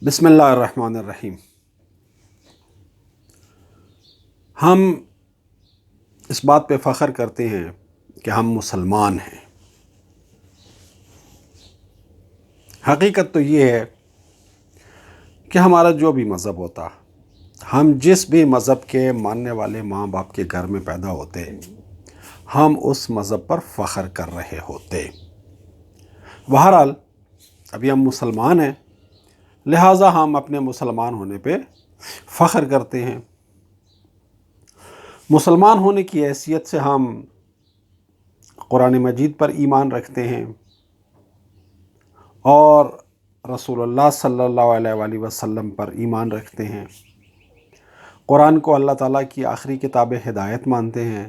بسم اللہ الرحمن الرحیم۔ ہم اس بات پہ فخر کرتے ہیں کہ ہم مسلمان ہیں۔ حقیقت تو یہ ہے کہ ہمارا جو بھی مذہب ہوتا، ہم جس بھی مذہب کے ماننے والے ماں باپ کے گھر میں پیدا ہوتے، ہم اس مذہب پر فخر کر رہے ہوتے۔ بہرحال ابھی ہم مسلمان ہیں، لہٰذا ہم اپنے مسلمان ہونے پہ فخر کرتے ہیں۔ مسلمان ہونے کی حیثیت سے ہم قرآن مجید پر ایمان رکھتے ہیں اور رسول اللہ صلی اللہ علیہ وآلہ وسلم پر ایمان رکھتے ہیں۔ قرآن کو اللہ تعالیٰ کی آخری کتاب ہدایت مانتے ہیں۔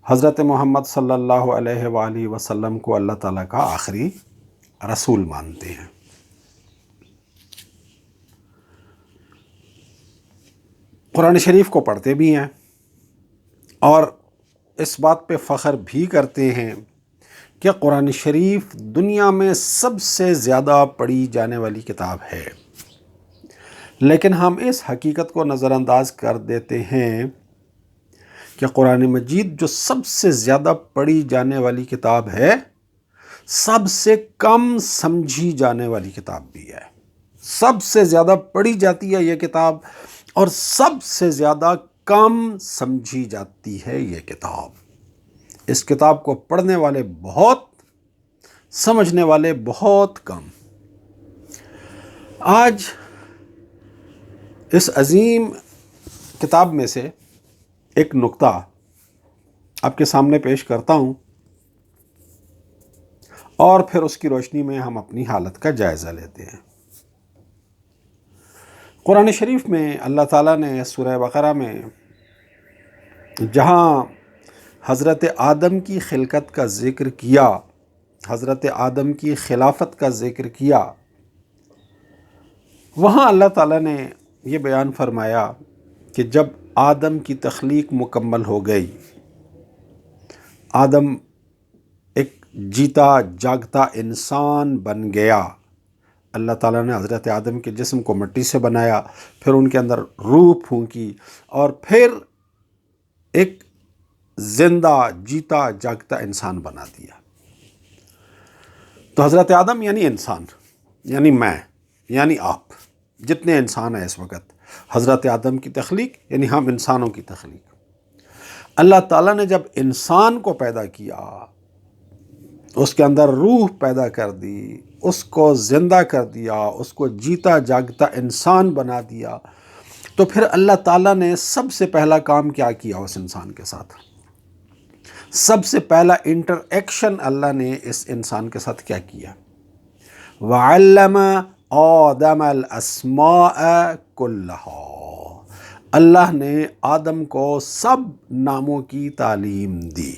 حضرت محمد صلی اللہ علیہ وآلہ وسلم کو اللہ تعالیٰ کا آخری رسول مانتے ہیں۔ قرآن شریف کو پڑھتے بھی ہیں اور اس بات پہ فخر بھی کرتے ہیں کہ قرآن شریف دنیا میں سب سے زیادہ پڑھی جانے والی کتاب ہے۔ لیکن ہم اس حقیقت کو نظر انداز کر دیتے ہیں کہ قرآن مجید جو سب سے زیادہ پڑھی جانے والی کتاب ہے، سب سے کم سمجھی جانے والی کتاب بھی ہے۔ سب سے زیادہ پڑھی جاتی ہے یہ کتاب اور سب سے زیادہ کم سمجھی جاتی ہے یہ کتاب۔ اس کتاب کو پڑھنے والے بہت، سمجھنے والے بہت کم۔ آج اس عظیم کتاب میں سے ایک نقطہ آپ کے سامنے پیش کرتا ہوں اور پھر اس کی روشنی میں ہم اپنی حالت کا جائزہ لیتے ہیں۔ قرآن شریف میں اللہ تعالیٰ نے سورہ بقرہ میں جہاں حضرت آدم کی خلقت کا ذکر کیا، حضرت آدم کی خلافت کا ذکر کیا، وہاں اللہ تعالیٰ نے یہ بیان فرمایا کہ جب آدم کی تخلیق مکمل ہو گئی، آدم ایک جیتا جاگتا انسان بن گیا۔ اللہ تعالیٰ نے حضرت آدم کے جسم کو مٹی سے بنایا، پھر ان کے اندر روح پھونکی اور پھر ایک زندہ جیتا جاگتا انسان بنا دیا۔ تو حضرت آدم یعنی انسان، یعنی میں، یعنی آپ جتنے انسان ہیں اس وقت، حضرت آدم کی تخلیق یعنی ہم انسانوں کی تخلیق۔ اللہ تعالیٰ نے جب انسان کو پیدا کیا، اس کے اندر روح پیدا کر دی، اس کو زندہ کر دیا، اس کو جیتا جاگتا انسان بنا دیا، تو پھر اللہ تعالیٰ نے سب سے پہلا کام کیا کیا اس انسان کے ساتھ؟ سب سے پہلا انٹر-ایکشن اللہ نے اس انسان کے ساتھ کیا کیا؟ وَعَلَّمَ آدَمَ الْأَسْمَاءَ كُلَّهَا، اللہ نے آدم کو سب ناموں کی تعلیم دی۔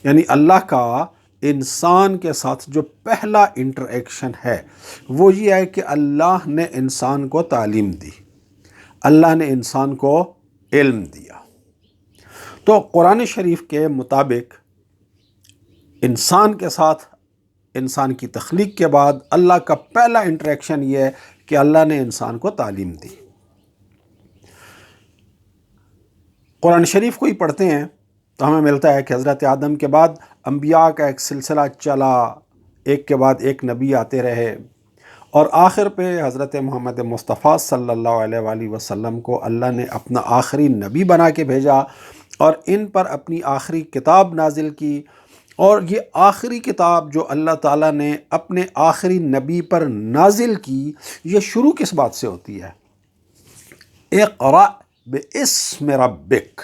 یعنی اللہ کا انسان کے ساتھ جو پہلا انٹر-ایکشن ہے وہ یہ ہے کہ اللہ نے انسان کو تعلیم دی، اللہ نے انسان کو علم دیا۔ تو قرآن شریف کے مطابق انسان کے ساتھ، انسان کی تخلیق کے بعد اللہ کا پہلا انٹر-ایکشن یہ ہے کہ اللہ نے انسان کو تعلیم دی۔ قرآن شریف کو ہی پڑھتے ہیں تو ہمیں ملتا ہے کہ حضرت آدم کے بعد انبیاء کا ایک سلسلہ چلا، ایک کے بعد ایک نبی آتے رہے، اور آخر پہ حضرت محمد مصطفیٰ صلی اللہ علیہ وآلہ وسلم کو اللہ نے اپنا آخری نبی بنا کے بھیجا اور ان پر اپنی آخری کتاب نازل کی۔ اور یہ آخری کتاب جو اللہ تعالیٰ نے اپنے آخری نبی پر نازل کی، یہ شروع کس بات سے ہوتی ہے؟ اقرأ باسم ربک،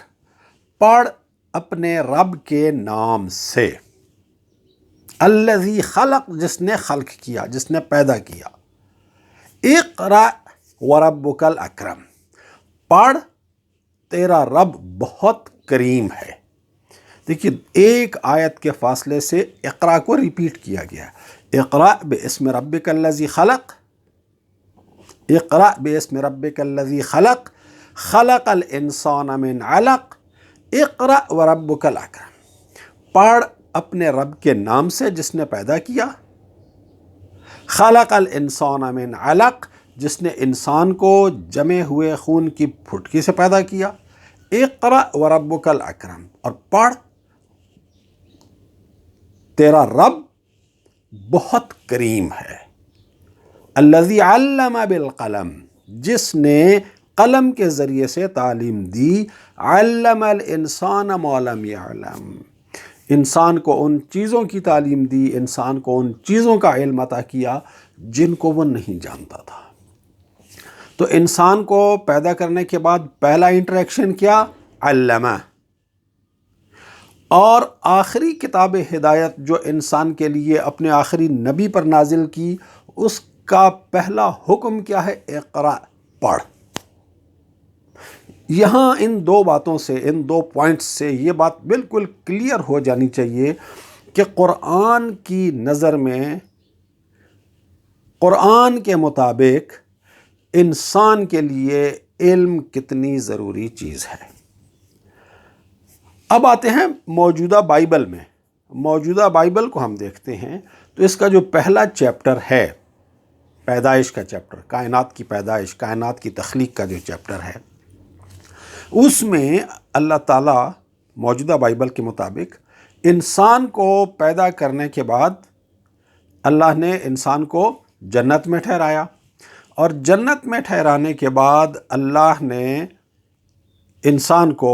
پڑھ اپنے رب کے نام سے، الذی خلق، جس نے خلق کیا، جس نے پیدا کیا۔ اقرأ وربک الاکرم، پڑھ، تیرا رب بہت کریم ہے۔ دیکھیے ایک آیت کے فاصلے سے اقرأ کو ریپیٹ کیا گیا۔ اقرأ باسم ربک الذی خلق، اقرأ باسم ربک الذی خلق، خلق الانسان من علق، اقرأ وربک الاکرم، پڑھ اپنے رب کے نام سے جس نے پیدا کیا، خلق الانسان من علق، جس نے انسان کو جمے ہوئے خون کی پھٹکی سے پیدا کیا۔ اقرأ وربک الاکرم، اور پڑھ، تیرا رب بہت کریم ہے۔ الذی علم بالقلم، جس نے قلم کے ذریعے سے تعلیم دی۔ علم الانسان ما لم یعلم، انسان کو ان چیزوں کی تعلیم دی، انسان کو ان چیزوں کا علم عطا کیا جن کو وہ نہیں جانتا تھا۔ تو انسان کو پیدا کرنے کے بعد پہلا انٹریکشن کیا؟ علمہ۔ اور آخری کتاب ہدایت جو انسان کے لیے اپنے آخری نبی پر نازل کی، اس کا پہلا حکم کیا ہے؟ اقرأ، پڑھ۔ یہاں ان دو باتوں سے، ان دو پوائنٹس سے یہ بات بالکل کلیئر ہو جانی چاہیے کہ قرآن کی نظر میں، قرآن کے مطابق انسان کے لیے علم کتنی ضروری چیز ہے۔ اب آتے ہیں موجودہ بائبل میں۔ موجودہ بائبل کو ہم دیکھتے ہیں تو اس کا جو پہلا چیپٹر ہے، پیدائش کا چیپٹر، کائنات کی پیدائش، کائنات کی تخلیق کا جو چیپٹر ہے، اس میں اللہ تعالیٰ موجودہ بائبل کے مطابق انسان کو پیدا کرنے کے بعد اللہ نے انسان کو جنت میں ٹھہرایا، اور جنت میں ٹھہرانے کے بعد اللہ نے انسان کو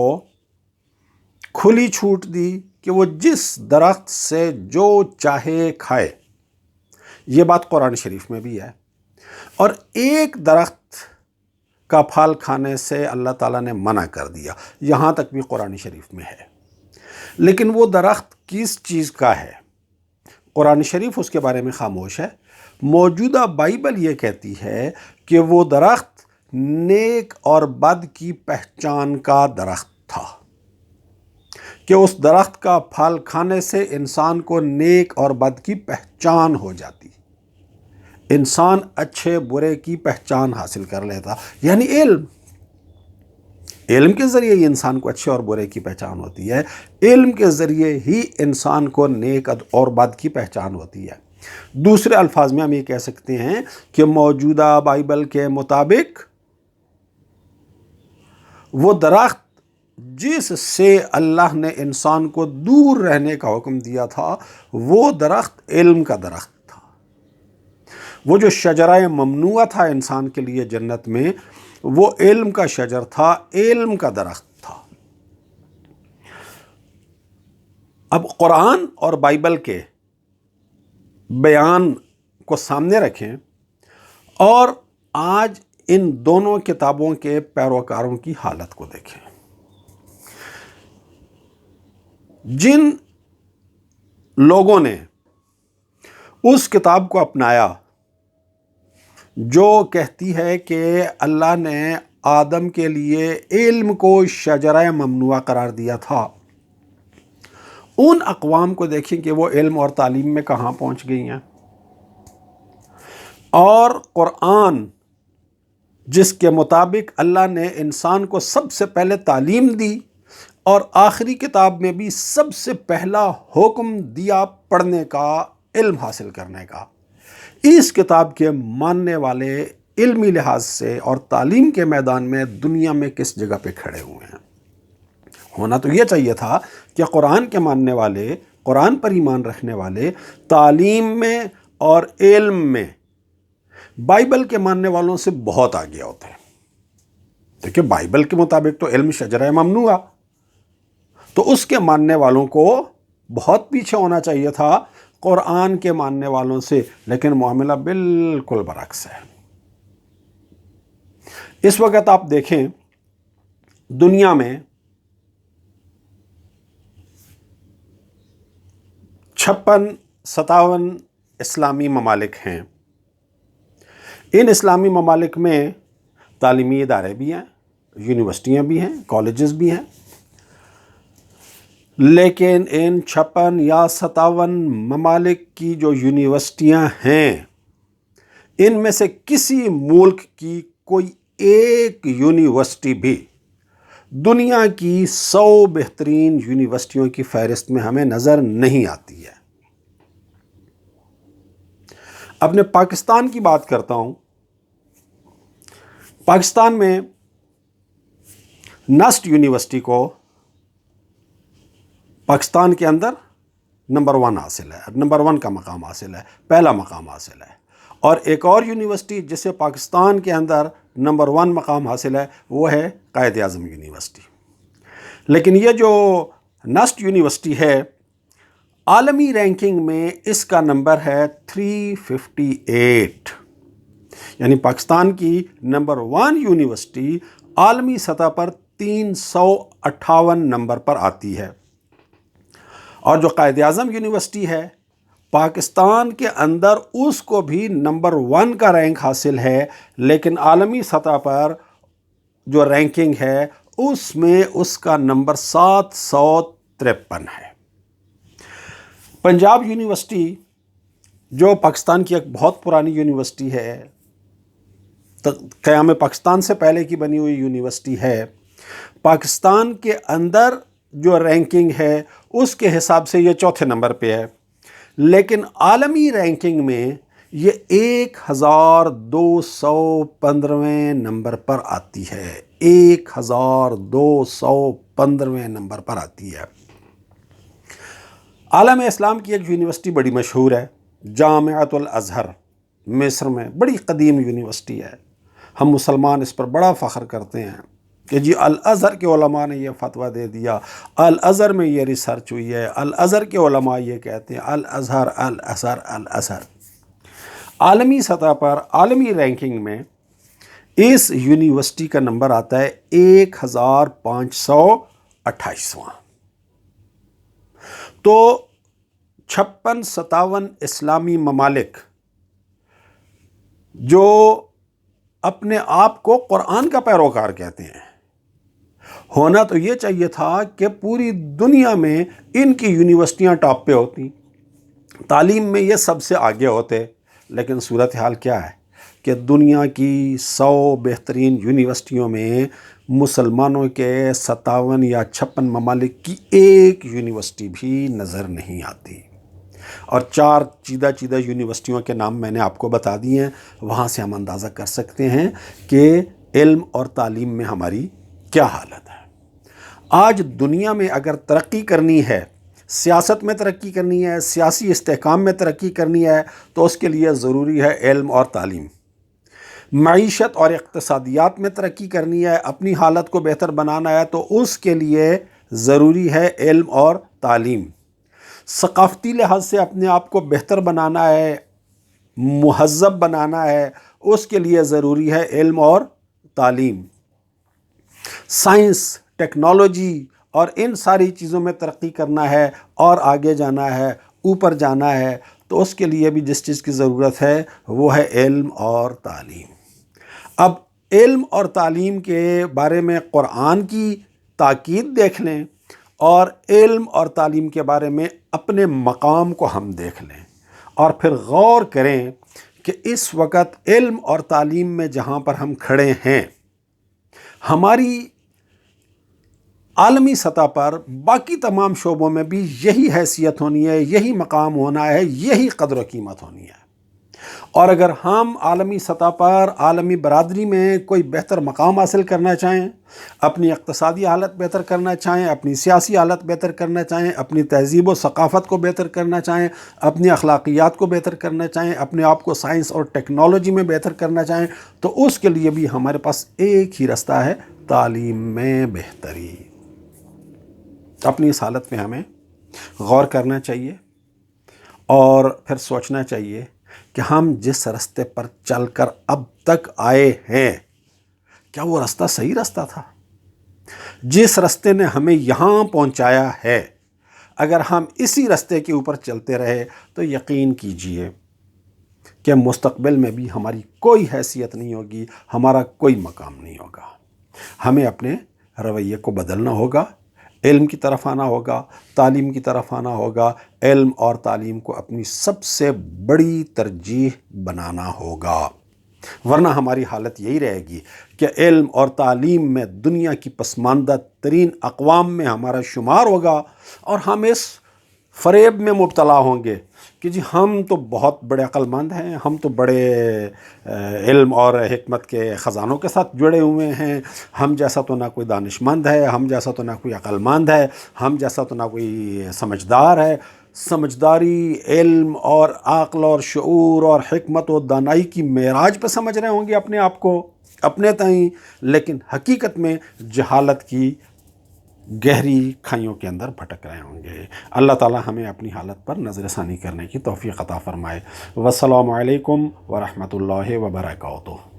کھلی چھوٹ دی کہ وہ جس درخت سے جو چاہے کھائے۔ یہ بات قرآن شریف میں بھی ہے، اور ایک درخت کا پھل کھانے سے اللہ تعالیٰ نے منع کر دیا، یہاں تک بھی قرآن شریف میں ہے۔ لیکن وہ درخت کس چیز کا ہے؟ قرآن شریف اس کے بارے میں خاموش ہے۔ موجودہ بائبل یہ کہتی ہے کہ وہ درخت نیک اور بد کی پہچان کا درخت تھا، کہ اس درخت کا پھل کھانے سے انسان کو نیک اور بد کی پہچان ہو جاتی، انسان اچھے برے کی پہچان حاصل کر لیتا، یعنی علم کے ذریعے ہی انسان کو اچھے اور برے کی پہچان ہوتی ہے، علم کے ذریعے ہی انسان کو نیک اور بد کی پہچان ہوتی ہے۔ دوسرے الفاظ میں ہم یہ کہہ سکتے ہیں کہ موجودہ بائبل کے مطابق وہ درخت جس سے اللہ نے انسان کو دور رہنے کا حکم دیا تھا، وہ درخت علم کا درخت تھا۔ وہ جو شجرہ ممنوعہ تھا انسان کے لیے جنت میں، وہ علم کا شجر تھا، علم کا درخت تھا۔ اب قرآن اور بائبل کے بیان کو سامنے رکھیں اور آج ان دونوں کتابوں کے پیروکاروں کی حالت کو دیکھیں۔ جن لوگوں نے اس کتاب کو اپنایا جو کہتی ہے کہ اللہ نے آدم کے لیے علم کو شجرہ ممنوعہ قرار دیا تھا، ان اقوام کو دیکھیں کہ وہ علم اور تعلیم میں کہاں پہنچ گئی ہیں۔ اور قرآن جس کے مطابق اللہ نے انسان کو سب سے پہلے تعلیم دی اور آخری کتاب میں بھی سب سے پہلا حکم دیا پڑھنے کا، علم حاصل کرنے کا، اس کتاب کے ماننے والے علمی لحاظ سے اور تعلیم کے میدان میں دنیا میں کس جگہ پہ کھڑے ہوئے ہیں؟ ہونا تو یہ چاہیے تھا کہ قرآن کے ماننے والے، قرآن پر ایمان رکھنے والے تعلیم میں اور علم میں بائبل کے ماننے والوں سے بہت آگے ہوتے ہیں۔ دیکھیں، بائبل کے مطابق تو علم شجرہ ممنوعہ، تو اس کے ماننے والوں کو بہت پیچھے ہونا چاہیے تھا قرآن کے ماننے والوں سے، لیکن معاملہ بالکل برعکس ہے۔ اس وقت آپ دیکھیں دنیا میں 56-57 اسلامی ممالک ہیں۔ ان اسلامی ممالک میں تعلیمی ادارے بھی ہیں، یونیورسٹیاں بھی ہیں، کالجز بھی ہیں، لیکن ان 56 یا 57 ممالک کی جو یونیورسٹیاں ہیں، ان میں سے کسی ملک کی کوئی ایک یونیورسٹی بھی دنیا کی 100 بہترین یونیورسٹیوں کی فہرست میں ہمیں نظر نہیں آتی ہے۔ اپنے پاکستان کی بات کرتا ہوں۔ پاکستان میں نسٹ یونیورسٹی کو پاکستان کے اندر نمبر 1 حاصل ہے، نمبر 1 کا مقام حاصل ہے، پہلا مقام حاصل ہے۔ اور ایک اور یونیورسٹی جسے پاکستان کے اندر نمبر 1 مقام حاصل ہے وہ ہے قائد اعظم یونیورسٹی۔ لیکن یہ جو نسٹ یونیورسٹی ہے، عالمی رینکنگ میں اس کا نمبر ہے 358، یعنی پاکستان کی نمبر 1 یونیورسٹی عالمی سطح پر 358 نمبر پر آتی ہے۔ اور جو قائد اعظم یونیورسٹی ہے پاکستان کے اندر اس کو بھی نمبر 1 کا رینک حاصل ہے، لیکن عالمی سطح پر جو رینکنگ ہے اس میں اس کا نمبر 753 ہے۔ پنجاب یونیورسٹی جو پاکستان کی ایک بہت پرانی یونیورسٹی ہے، قیام پاکستان سے پہلے کی بنی ہوئی یونیورسٹی ہے، پاکستان کے اندر جو رینکنگ ہے اس کے حساب سے یہ 4تھے نمبر پہ ہے، لیکن عالمی رینکنگ میں یہ 1215ویں نمبر پر آتی ہے، 1215ویں نمبر پر آتی ہے۔ عالم اسلام کی ایک یونیورسٹی بڑی مشہور ہے، جامعۃ الازہر، مصر میں بڑی قدیم یونیورسٹی ہے۔ ہم مسلمان اس پر بڑا فخر کرتے ہیں کہ جی الازہر کے علماء نے یہ فتویٰ دے دیا، الازہر میں یہ ریسرچ ہوئی ہے، الازہر کے علماء یہ کہتے ہیں، الازہر الازہر الازہر۔ عالمی سطح پر عالمی رینکنگ میں اس یونیورسٹی کا نمبر آتا ہے 1528واں۔ تو 56-57 اسلامی ممالک جو اپنے آپ کو قرآن کا پیروکار کہتے ہیں، ہونا تو یہ چاہیے تھا کہ پوری دنیا میں ان کی یونیورسٹیاں ٹاپ پہ ہوتی، تعلیم میں یہ سب سے آگے ہوتے، لیکن صورتحال کیا ہے کہ دنیا کی 100 بہترین یونیورسٹیوں میں مسلمانوں کے 57 یا 56 ممالک کی ایک یونیورسٹی بھی نظر نہیں آتی۔ اور 4 چیدہ یونیورسٹیوں کے نام میں نے آپ کو بتا دیے ہیں، وہاں سے ہم اندازہ کر سکتے ہیں کہ علم اور تعلیم میں ہماری کیا حالت ہے۔ آج دنیا میں اگر ترقی کرنی ہے، سیاست میں ترقی کرنی ہے، سیاسی استحکام میں ترقی کرنی ہے، تو اس کے لیے ضروری ہے علم اور تعلیم۔ معیشت اور اقتصادیات میں ترقی کرنی ہے، اپنی حالت کو بہتر بنانا ہے، تو اس کے لیے ضروری ہے علم اور تعلیم۔ ثقافتی لحاظ سے اپنے آپ کو بہتر بنانا ہے، مہذب بنانا ہے، اس کے لیے ضروری ہے علم اور تعلیم۔ سائنس، ٹیکنالوجی اور ان ساری چیزوں میں ترقی کرنا ہے اور آگے جانا ہے، اوپر جانا ہے، تو اس کے لیے بھی جس چیز کی ضرورت ہے وہ ہے علم اور تعلیم۔ اب علم اور تعلیم کے بارے میں قرآن کی تاکید دیکھ لیں اور علم اور تعلیم کے بارے میں اپنے مقام کو ہم دیکھ لیں، اور پھر غور کریں کہ اس وقت علم اور تعلیم میں جہاں پر ہم کھڑے ہیں، ہماری عالمی سطح پر باقی تمام شعبوں میں بھی یہی حیثیت ہونی ہے، یہی مقام ہونا ہے، یہی قدر و قیمت ہونی ہے۔ اور اگر ہم عالمی سطح پر عالمی برادری میں کوئی بہتر مقام حاصل کرنا چاہیں، اپنی اقتصادی حالت بہتر کرنا چاہیں، اپنی سیاسی حالت بہتر کرنا چاہیں، اپنی تہذیب و ثقافت کو بہتر کرنا چاہیں، اپنی اخلاقیات کو بہتر کرنا چاہیں، اپنے آپ کو سائنس اور ٹیکنالوجی میں بہتر کرنا چاہیں، تو اس کے لیے بھی ہمارے پاس ایک ہی رستہ ہے، تعلیم میں بہتری۔ اپنی اس حالت میں ہمیں غور کرنا چاہیے اور پھر سوچنا چاہیے کہ ہم جس رستے پر چل کر اب تک آئے ہیں، کیا وہ رستہ صحیح رستہ تھا؟ جس رستے نے ہمیں یہاں پہنچایا ہے، اگر ہم اسی رستے کے اوپر چلتے رہے تو یقین کیجئے کہ مستقبل میں بھی ہماری کوئی حیثیت نہیں ہوگی، ہمارا کوئی مقام نہیں ہوگا۔ ہمیں اپنے رویے کو بدلنا ہوگا، علم کی طرف آنا ہوگا، تعلیم کی طرف آنا ہوگا، علم اور تعلیم کو اپنی سب سے بڑی ترجیح بنانا ہوگا، ورنہ ہماری حالت یہی رہے گی کہ علم اور تعلیم میں دنیا کی پسماندہ ترین اقوام میں ہمارا شمار ہوگا، اور ہم اس فریب میں مبتلا ہوں گے کہ جی ہم تو بہت بڑے عقل مند ہیں، ہم تو بڑے علم اور حکمت کے خزانوں کے ساتھ جڑے ہوئے ہیں، ہم جیسا تو نہ کوئی دانش مند ہے، ہم جیسا تو نہ کوئی عقل مند ہے، ہم جیسا تو نہ کوئی سمجھدار ہے۔ سمجھداری، علم اور عقل اور شعور اور حکمت و دانائی کی معراج پہ سمجھ رہے ہوں گے اپنے آپ کو، اپنے تئیں، لیکن حقیقت میں جہالت کی گہری کھائیوں کے اندر بھٹک رہے ہوں گے۔ اللہ تعالی ہمیں اپنی حالت پر نظر ثانی کرنے کی توفیق عطا فرمائے۔ والسلام علیکم ورحمۃ اللہ وبرکاتہ۔